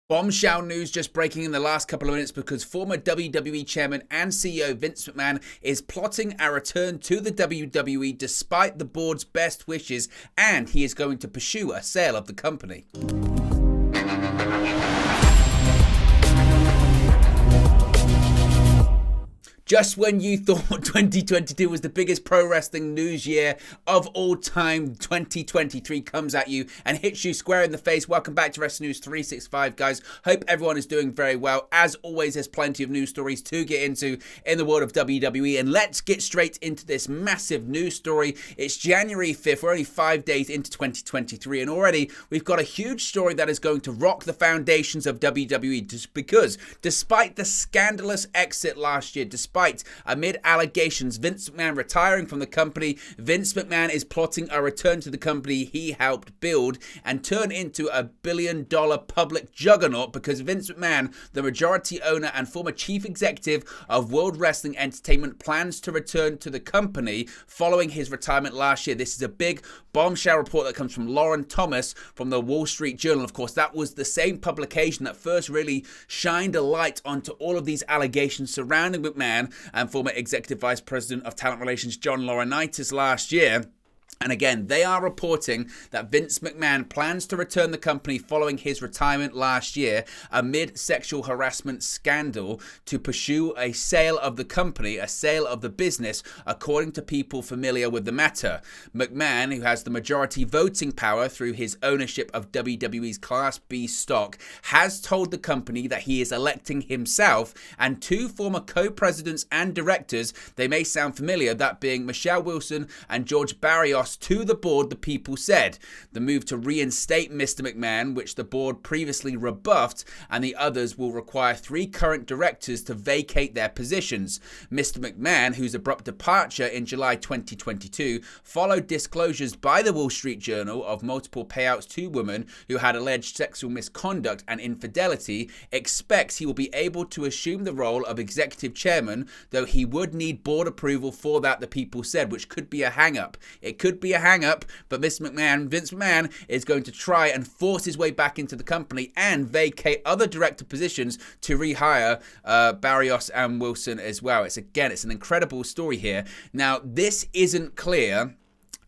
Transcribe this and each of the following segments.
Bombshell news just breaking in the last couple of minutes because former WWE Chairman and CEO Vince McMahon is plotting a return to the WWE despite the board's best wishes, and he is going to pursue a sale of the company. Just when you thought 2022 was the biggest pro wrestling news year of all time, 2023 comes at you and hits you square in the face. Welcome back to Wrestling News 365, guys. Hope everyone is doing very well. As always, there's plenty of news stories to get into in the world of WWE, and let's get straight into this massive news story. It's January 5th. We're only 5 days into 2023, and already we've got a huge story that is going to rock the foundations of WWE, just because despite the scandalous exit last year, amid allegations Vince McMahon retiring from the company, Vince McMahon is plotting a return to the company he helped build and turn into a billion-dollar public juggernaut, because Vince McMahon, the majority owner and former chief executive of World Wrestling Entertainment, plans to return to the company following his retirement last year. This is a big bombshell report that comes from Lauren Thomas from the Wall Street Journal. Of course, that was the same publication that first really shined a light onto all of these allegations surrounding McMahon and former Executive Vice President of Talent Relations John Laurinaitis last year. And again, they are reporting that Vince McMahon plans to return the company following his retirement last year amid sexual harassment scandal to pursue a sale of the company, a sale of the business, according to people familiar with the matter. McMahon, who has the majority voting power through his ownership of WWE's Class B stock, has told the company that he is electing himself and two former co-presidents and directors, they may sound familiar, that being Michelle Wilson and George Barrios, to the board, the people said. The move to reinstate Mr. McMahon, which the board previously rebuffed, and the others will require 3 current directors to vacate their positions. Mr. McMahon, whose abrupt departure in July 2022 followed disclosures by the Wall Street Journal of multiple payouts to women who had alleged sexual misconduct and infidelity, expects he will be able to assume the role of executive chairman, though he would need board approval for that, the people said, which could be a hang-up. It could be a hang-up, but Vince McMahon is going to try and force his way back into the company and vacate other director positions to rehire Barrios and Wilson as well. It's an incredible story here. Now, this isn't clear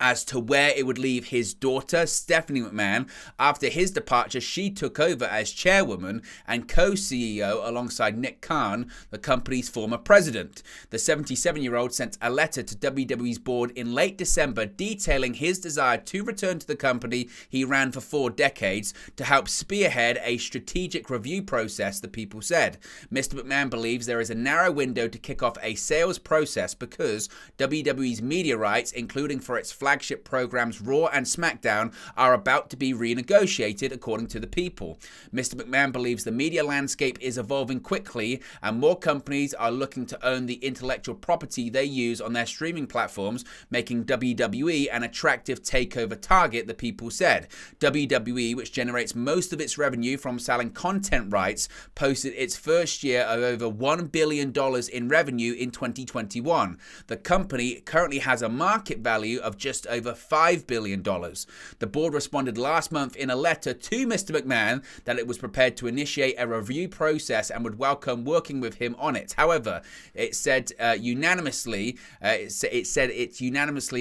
as to where it would leave his daughter, Stephanie McMahon. After his departure, she took over as chairwoman and co-CEO alongside Nick Khan, the company's former president. The 77-year-old sent a letter to WWE's board in late December detailing his desire to return to the company he ran for 4 decades to help spearhead a strategic review process, the people said. Mr. McMahon believes there is a narrow window to kick off a sales process because WWE's media rights, including for its flagship programs Raw and SmackDown, are about to be renegotiated, according to the people. Mr. McMahon believes the media landscape is evolving quickly and more companies are looking to own the intellectual property they use on their streaming platforms, making WWE an attractive takeover target, the people said. WWE, which generates most of its revenue from selling content rights, posted its first year of over $1 billion in revenue in 2021. The company currently has a market value of just over $5 billion. The board responded last month in a letter to Mr. McMahon that it was prepared to initiate a review process and would welcome working with him on it. However, it said it's unanimously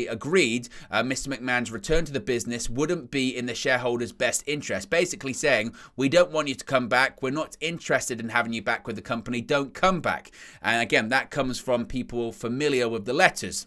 agreed Mr. McMahon's return to the business wouldn't be in the shareholders' best interest, basically saying, we don't want you to come back, we're not interested in having you back with the company, don't come back. And again, that comes from people familiar with the letters.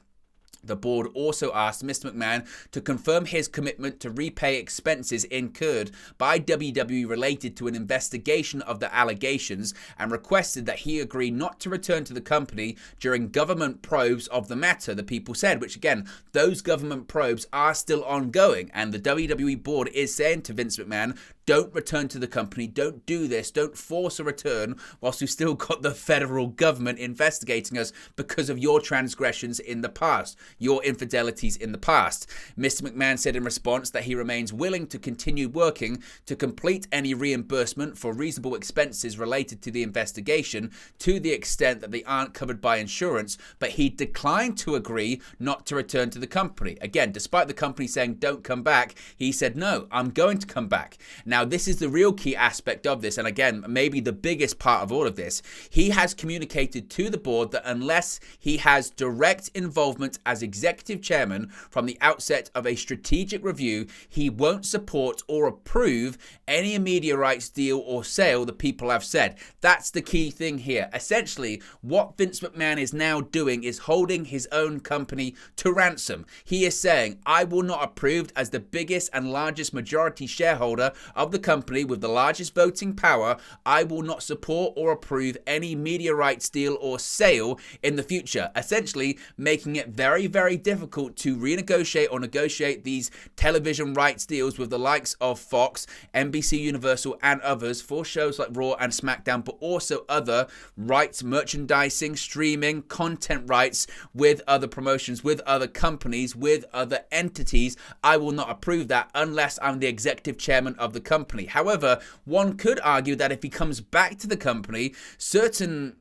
The board also asked Mr. McMahon to confirm his commitment to repay expenses incurred by WWE related to an investigation of the allegations and requested that he agree not to return to the company during government probes of the matter, the people said, which again, those government probes are still ongoing, and the WWE board is saying to Vince McMahon, don't return to the company, don't do this, don't force a return whilst we've still got the federal government investigating us because of your transgressions in the past, your infidelities in the past. Mr. McMahon said in response that he remains willing to continue working to complete any reimbursement for reasonable expenses related to the investigation to the extent that they aren't covered by insurance, but he declined to agree not to return to the company. Again, despite the company saying don't come back, he said, no, I'm going to come back. Now, this is the real key aspect of this, and again, maybe the biggest part of all of this. He has communicated to the board that unless he has direct involvement as executive chairman from the outset of a strategic review, he won't support or approve any media rights deal or sale, the people have said. That's the key thing here. Essentially, what Vince McMahon is now doing is holding his own company to ransom. He is saying, I will not approve as the biggest and largest majority shareholder of the company with the largest voting power. I will not support or approve any media rights deal or sale in the future. Essentially, making it very, very difficult to renegotiate or negotiate these television rights deals with the likes of Fox, NBC Universal, and others for shows like Raw and SmackDown, but also other rights, merchandising, streaming, content rights with other promotions, with other companies, with other entities. I will not approve that unless I'm the executive chairman of the company. However, one could argue that if he comes back to the company, certain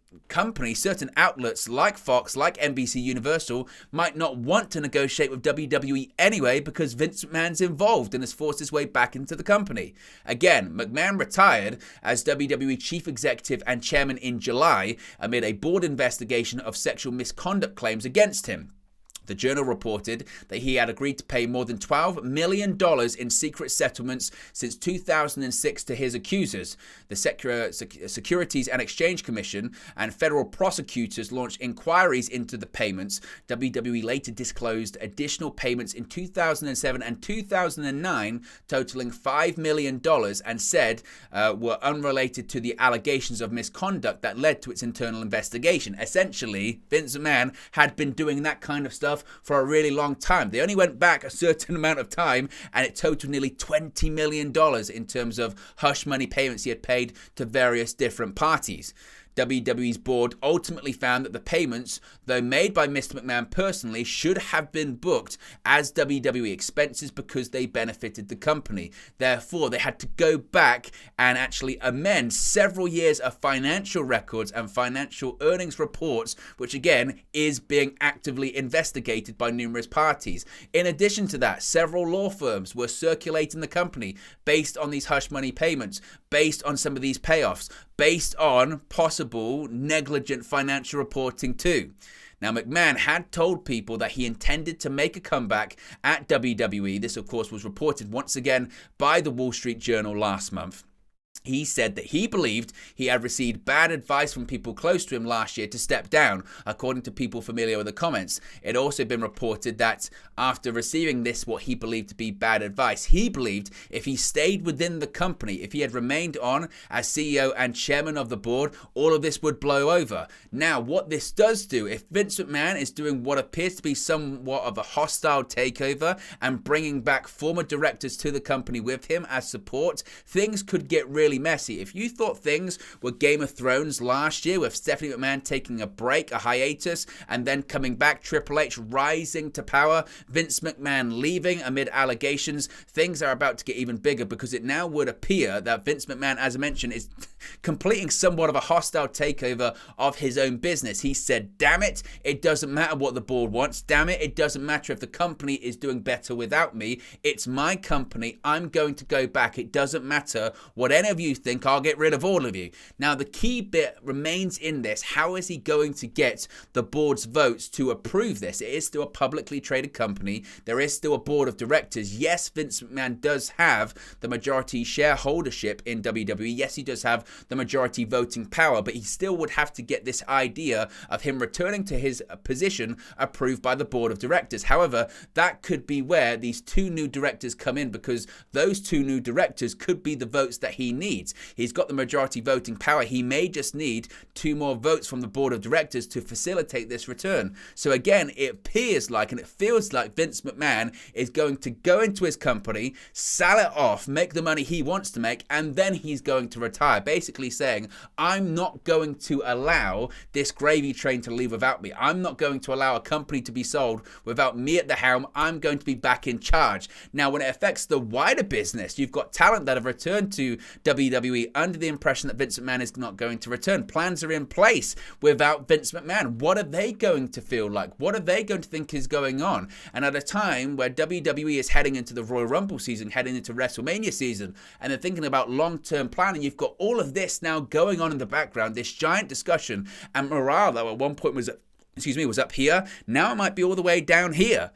outlets like Fox, like NBC Universal, might not want to negotiate with WWE anyway because Vince McMahon's involved and has forced his way back into the company. Again, McMahon retired as WWE chief executive and chairman in July amid a board investigation of sexual misconduct claims against him. The Journal reported that he had agreed to pay more than $12 million in secret settlements since 2006 to his accusers. The Securities and Exchange Commission and federal prosecutors launched inquiries into the payments. WWE later disclosed additional payments in 2007 and 2009 totaling $5 million and said were unrelated to the allegations of misconduct that led to its internal investigation. Essentially, Vince McMahon had been doing that kind of stuff for a really long time. They only went back a certain amount of time and it totaled nearly $20 million in terms of hush money payments he had paid to various different parties. WWE's board ultimately found that the payments, though made by Mr. McMahon personally, should have been booked as WWE expenses because they benefited the company. Therefore, they had to go back and actually amend several years of financial records and financial earnings reports, which again is being actively investigated by numerous parties. In addition to that, several law firms were circulating the company based on these hush money payments, based on some of these payoffs, based on possible negligent financial reporting too. Now, McMahon had told people that he intended to make a comeback at WWE. This, of course, was reported once again by the Wall Street Journal last month. He said that he believed he had received bad advice from people close to him last year to step down, according to people familiar with the comments. It had also been reported that after receiving this, what he believed to be bad advice, he believed if he stayed within the company, if he had remained on as CEO and chairman of the board, all of this would blow over. Now, what this does do, if Vince McMahon is doing what appears to be somewhat of a hostile takeover and bringing back former directors to the company with him as support, things could get really messy. If you thought things were Game of Thrones last year with Stephanie McMahon taking a break, a hiatus, and then coming back, Triple H rising to power, Vince McMahon leaving amid allegations, things are about to get even bigger because it now would appear that Vince McMahon, as I mentioned, is completing somewhat of a hostile takeover of his own business. He said, damn it, it doesn't matter what the board wants. Damn it, it doesn't matter if the company is doing better without me. It's my company. I'm going to go back. It doesn't matter what any of you think. I'll get rid of all of you. Now, the key bit remains in this. How is he going to get the board's votes to approve this? It is still a publicly traded company. There is still a board of directors. Yes, Vince McMahon does have the majority shareholdership in WWE. Yes, he does have the majority voting power, but he still would have to get this idea of him returning to his position approved by the board of directors. However, that could be where these two new directors come in, because those two new directors could be the votes that he needs. He's got the majority voting power. He may just need two more votes from the board of directors to facilitate this return. So again, it appears like and it feels like Vince McMahon is going to go into his company, sell it off, make the money he wants to make, and then he's going to retire. Basically saying, I'm not going to allow this gravy train to leave without me. I'm not going to allow a company to be sold without me at the helm. I'm going to be back in charge. Now, when it affects the wider business, you've got talent that have returned to WWE WWE under the impression that Vince McMahon is not going to return. Plans are in place without Vince McMahon. What are they going to feel like? What are they going to think is going on? And at a time where WWE is heading into the Royal Rumble season, heading into WrestleMania season, and they're thinking about long-term planning, you've got all of this now going on in the background, this giant discussion, and morale that at one point was up here. Now it might be all the way down here.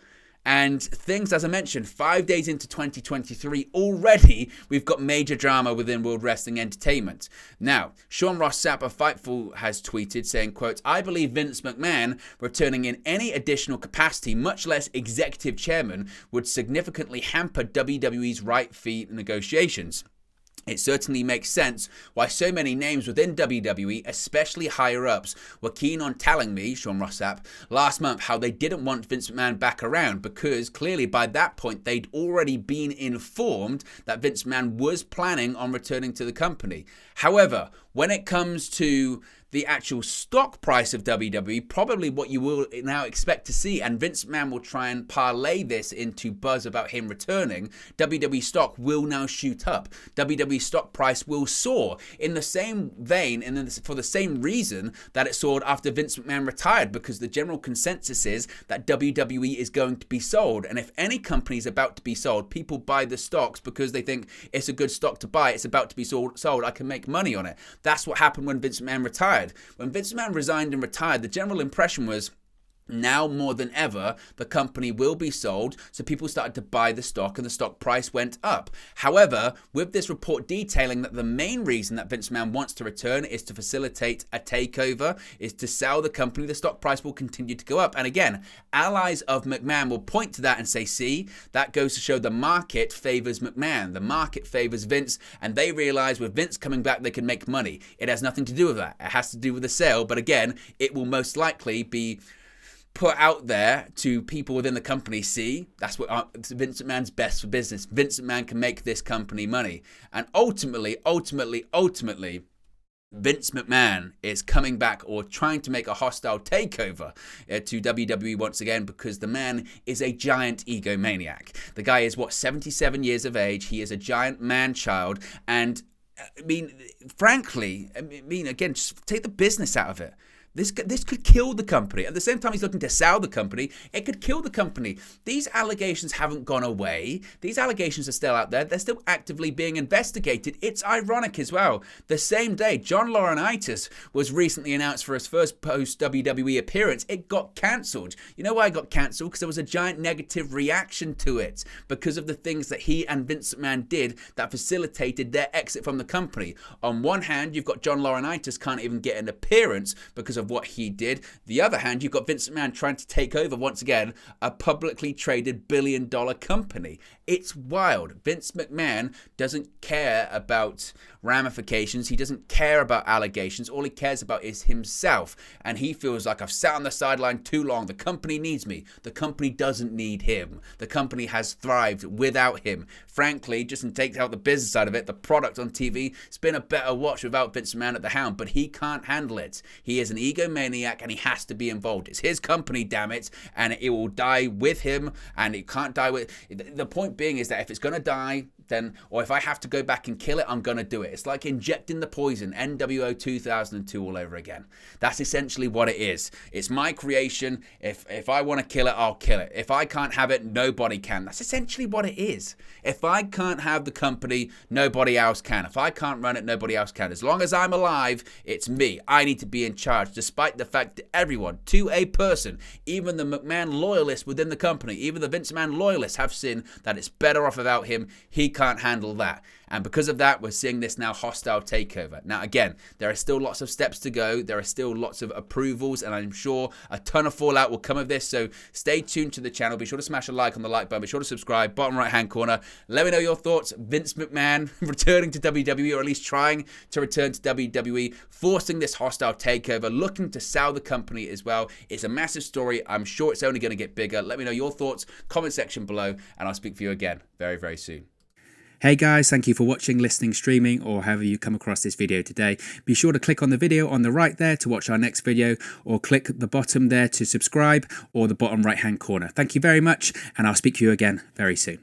And things, as I mentioned, 5 days into 2023, already we've got major drama within World Wrestling Entertainment. Now, Sean Ross Sapp of Fightful has tweeted saying, quote, "I believe Vince McMahon returning in any additional capacity, much less executive chairman, would significantly hamper WWE's right fee negotiations. It certainly makes sense why so many names within WWE, especially higher-ups, were keen on telling me, Sean Ross Sapp, last month how they didn't want Vince McMahon back around because clearly by that point they'd already been informed that Vince McMahon was planning on returning to the company. However, when it comes to the actual stock price of WWE, probably what you will now expect to see, and Vince McMahon will try and parlay this into buzz about him returning, WWE stock will now shoot up. WWE stock price will soar in the same vein and for the same reason that it soared after Vince McMahon retired, because the general consensus is that WWE is going to be sold. And if any company is about to be sold, people buy the stocks because they think it's a good stock to buy. It's about to be sold. I can make money on it. That's what happened when Vince McMahon retired. When Vince McMahon resigned and retired, the general impression was now more than ever, the company will be sold, so people started to buy the stock and the stock price went up. However, with this report detailing that the main reason that Vince McMahon wants to return is to facilitate a takeover, is to sell the company, the stock price will continue to go up. And again, allies of McMahon will point to that and say, see, that goes to show the market favors McMahon, the market favors Vince, and they realize with Vince coming back, they can make money. It has nothing to do with that. It has to do with the sale, but again, it will most likely be put out there to people within the company. See, that's what Vince McMahon's best for business. Vince McMahon can make this company money. And ultimately, Vince McMahon is coming back or trying to make a hostile takeover to WWE once again, because the man is a giant egomaniac. The guy is, 77 years of age. He is a giant man-child. And, frankly, again, just take the business out of it. This could kill the company. At the same time he's looking to sell the company, it could kill the company. These allegations haven't gone away. These allegations are still out there. They're still actively being investigated. It's ironic as well. The same day, John Laurinaitis was recently announced for his first post-WWE appearance. It got cancelled. You know why it got cancelled? Because there was a giant negative reaction to it because of the things that he and Vince McMahon did that facilitated their exit from the company. On one hand, you've got John Laurinaitis can't even get an appearance because of what he did. The other hand, you've got Vince McMahon trying to take over once again a publicly traded billion-dollar company. It's wild. Vince McMahon doesn't care about ramifications. He doesn't care about allegations. All he cares about is himself. And he feels like, I've sat on the sideline too long. The company needs me. The company doesn't need him. The company has thrived without him. Frankly, just to take out the business side of it, the product on TV, it's been a better watch without Vince McMahon at the helm, but he can't handle it. He is an egomaniac and he has to be involved. It's his company, damn it, and it will die with him, and it can't die with... The point being is that if it's going to die, then, or if I have to go back and kill it, I'm going to do it. It's like injecting the poison, NWO 2002 all over again. That's essentially what it is. It's my creation. If I want to kill it, I'll kill it. If I can't have it, nobody can. That's essentially what it is. If I can't have the company, nobody else can. If I can't run it, nobody else can. As long as I'm alive, it's me. I need to be in charge, despite the fact that everyone, to a person, even the McMahon loyalists within the company, even the Vince McMahon loyalists have seen that it's better off without him. He can't handle that. And because of that, we're seeing this now hostile takeover. Now, again, there are still lots of steps to go. There are still lots of approvals, and I'm sure a ton of fallout will come of this. So stay tuned to the channel. Be sure to smash a like on the like button. Be sure to subscribe. Bottom right-hand corner. Let me know your thoughts. Vince McMahon returning to WWE, or at least trying to return to WWE, forcing this hostile takeover, looking to sell the company as well. It's a massive story. I'm sure it's only going to get bigger. Let me know your thoughts. Comment section below, and I'll speak for you again very, very soon. Hey guys, thank you for watching, listening, streaming, or however you come across this video today. Be sure to click on the video on the right there to watch our next video, or click the bottom there to subscribe, or the bottom right hand corner. Thank you very much, and I'll speak to you again very soon.